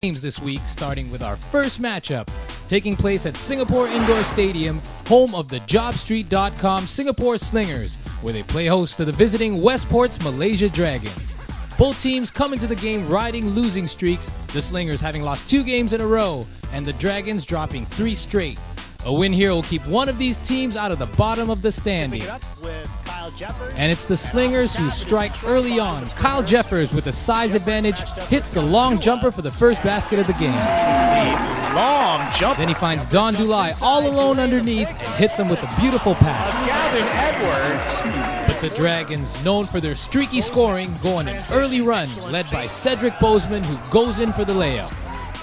Games this week, starting with our first matchup, taking place at Singapore Indoor Stadium, home of the JobStreet.com Singapore Slingers, where they play host to the visiting Westports Malaysia Dragons. Both teams come into the game riding losing streaks, the Slingers having lost 2 games in a row, and the Dragons dropping 3 straight. A win here will keep one of these teams out of the bottom of the standing. And it's the Slingers who strike early on. Kyle Jeffers, with a size advantage, hits the long jumper for the first basket of the game. Long jump. Then he finds Don Dulai all alone underneath and hits him with a beautiful pass. Gavin Edwards. But the Dragons, known for their streaky scoring, go on an early run, led by Cedric Bozeman, who goes in for the layup.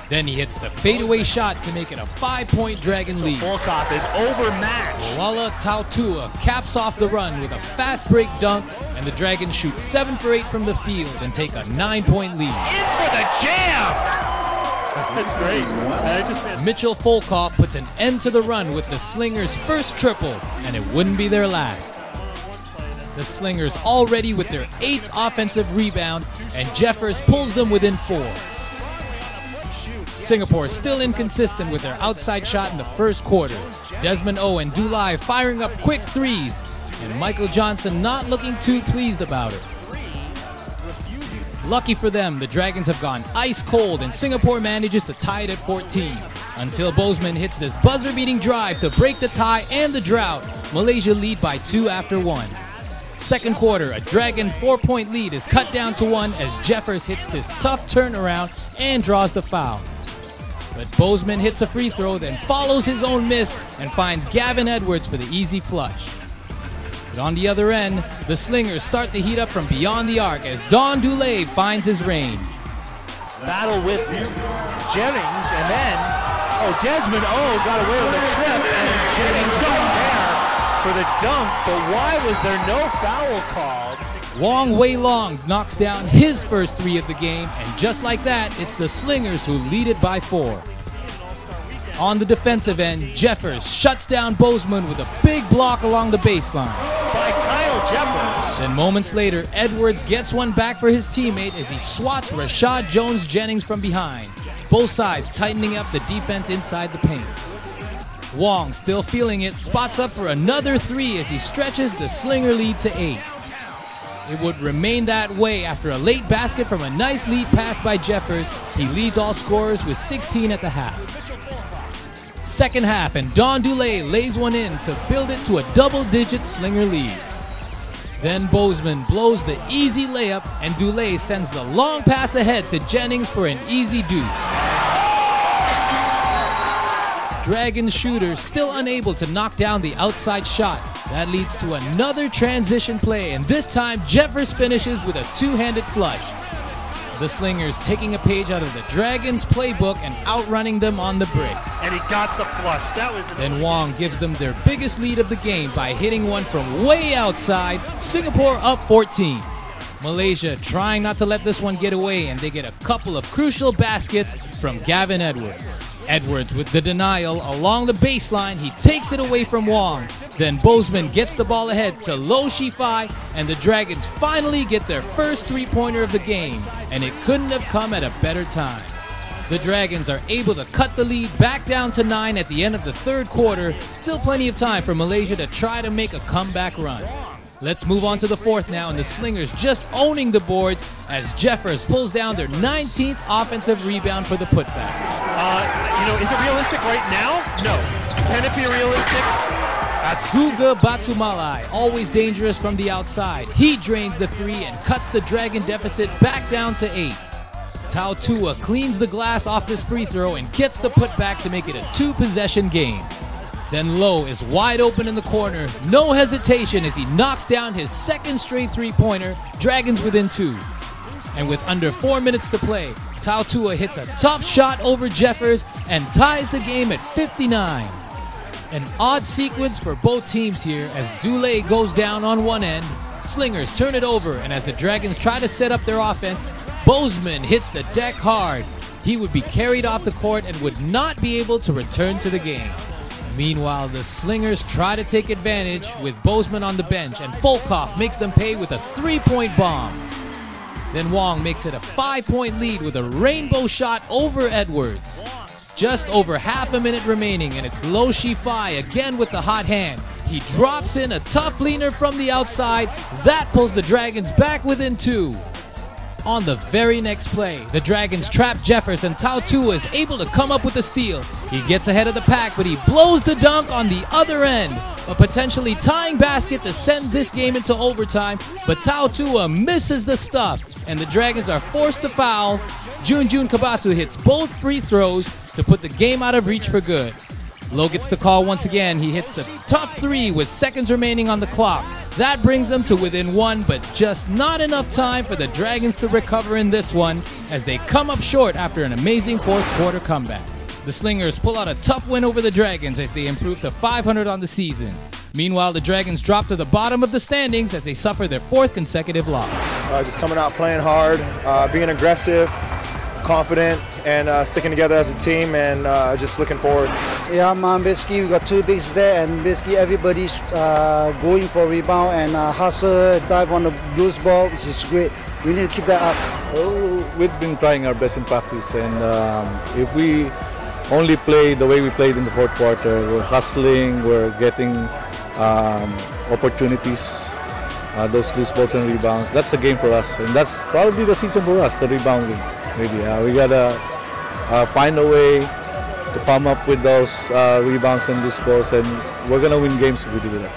Then he hits the fadeaway shot to make it a 5-point Dragon lead. Volkov is overmatched. Wala Tautua caps off the run with a fast break dunk, and the Dragons shoot 7 for 8 from the field and take a 9-point lead. In for the jam! That's great. Mitchell Volkov puts an end to the run with the Slingers' first triple, and it wouldn't be their last. The Slingers already with their 8th offensive rebound, and Jeffers pulls them within 4. Singapore still inconsistent with their outside shot in the first quarter. Desmond O and Dulai firing up quick threes, and Michael Johnson not looking too pleased about it. Lucky for them, the Dragons have gone ice cold, and Singapore manages to tie it at 14. Until Bozeman hits this buzzer-beating drive to break the tie and the drought. Malaysia lead by 2 after 1. Second quarter, a Dragon 4-point lead is cut down to 1 as Jeffers hits this tough turnaround and draws the foul. But Bozeman hits a free throw, then follows his own miss and finds Gavin Edwards for the easy flush. But on the other end, the Slingers start to heat up from beyond the arc as Don Dulai finds his range. Battle with Jennings, and then, Desmond O got away with a trip, and Jennings right there for the dunk, but why was there no foul called? Wong Wei Long knocks down his first 3 of the game, and just like that, it's the Slingers who lead it by 4. On the defensive end, Jeffers shuts down Bozeman with a big block along the baseline. By Kyle Jeffers. Then moments later, Edwards gets one back for his teammate as he swats Rashad Jones-Jennings from behind. Both sides tightening up the defense inside the paint. Wong, still feeling it, spots up for another 3 as he stretches the Slinger lead to 8. It would remain that way after a late basket from a nice lead pass by Jeffers. He leads all scorers with 16 at the half. Second half, and Don Dulai lays one in to build it to a double-digit Slinger lead. Then Bozeman blows the easy layup, and Dulai sends the long pass ahead to Jennings for an easy deuce. Dragons shooters still unable to knock down the outside shot. That leads to another transition play, and this time Jeffers finishes with a 2-handed flush. The Slingers taking a page out of the Dragons' playbook and outrunning them on the break. And he got the flush. Then Wong gives them their biggest lead of the game by hitting one from way outside. Singapore up 14. Malaysia trying not to let this one get away, and they get a couple of crucial baskets from Gavin Edwards. Edwards with the denial along the baseline. He takes it away from Wong. Then Bozeman gets the ball ahead to Lo Shifai, and the Dragons finally get their first 3-pointer of the game, and it couldn't have come at a better time. The Dragons are able to cut the lead back down to 9 at the end of the third quarter. Still plenty of time for Malaysia to try to make a comeback run. Let's move on to the fourth now, and the Slingers just owning the boards as Jeffers pulls down their 19th offensive rebound for the putback. Is it realistic right now? No. Can it be realistic? Guga Batumalai, always dangerous from the outside. He drains the 3 and cuts the Dragon deficit back down to 8. Tautua cleans the glass off this free throw and gets the putback to make it a 2-possession game. Then Lowe is wide open in the corner. No hesitation as he knocks down his second straight 3-pointer. Dragons within 2. And with under 4 minutes to play, Tautua hits a tough shot over Jeffers and ties the game at 59. An odd sequence for both teams here as Dulai goes down on one end. Slingers turn it over, and as the Dragons try to set up their offense, Bozeman hits the deck hard. He would be carried off the court and would not be able to return to the game. Meanwhile, the Slingers try to take advantage with Bozeman on the bench, and Volkov makes them pay with a 3-point bomb. Then Wong makes it a 5-point lead with a rainbow shot over Edwards. Just over half a minute remaining, and it's Lo Shifai again with the hot hand. He drops in a tough leaner from the outside. That pulls the Dragons back within 2. On the very next play, the Dragons trap Jeffers, and Tau Tua is able to come up with a steal. He gets ahead of the pack, but he blows the dunk on the other end. A potentially tying basket to send this game into overtime, but Tau Tua misses the stuff, and the Dragons are forced to foul. Junjun Kabatu hits both free throws to put the game out of reach for good. Lo gets the call once again. He hits the tough 3 with seconds remaining on the clock. That brings them to within 1, but just not enough time for the Dragons to recover in this one as they come up short after an amazing fourth quarter comeback. The Slingers pull out a tough win over the Dragons as they improve to 500 on the season. Meanwhile, the Dragons drop to the bottom of the standings as they suffer their 4th consecutive loss. Just coming out playing hard, being aggressive, confident, and sticking together as a team, and just looking forward. Yeah, man, basically we got 2 bigs there, and basically everybody's going for rebound and hustle, dive on the loose ball, which is great. We need to keep that up. Oh, we've been trying our best in practice, and if we only play the way we played in the fourth quarter, we're hustling, we're getting opportunities, those loose balls and rebounds. That's a game for us, and that's probably the season for us, the rebounding. Maybe we gotta find a way to come up with those rebounds and loose balls, and we're gonna win games if we do that.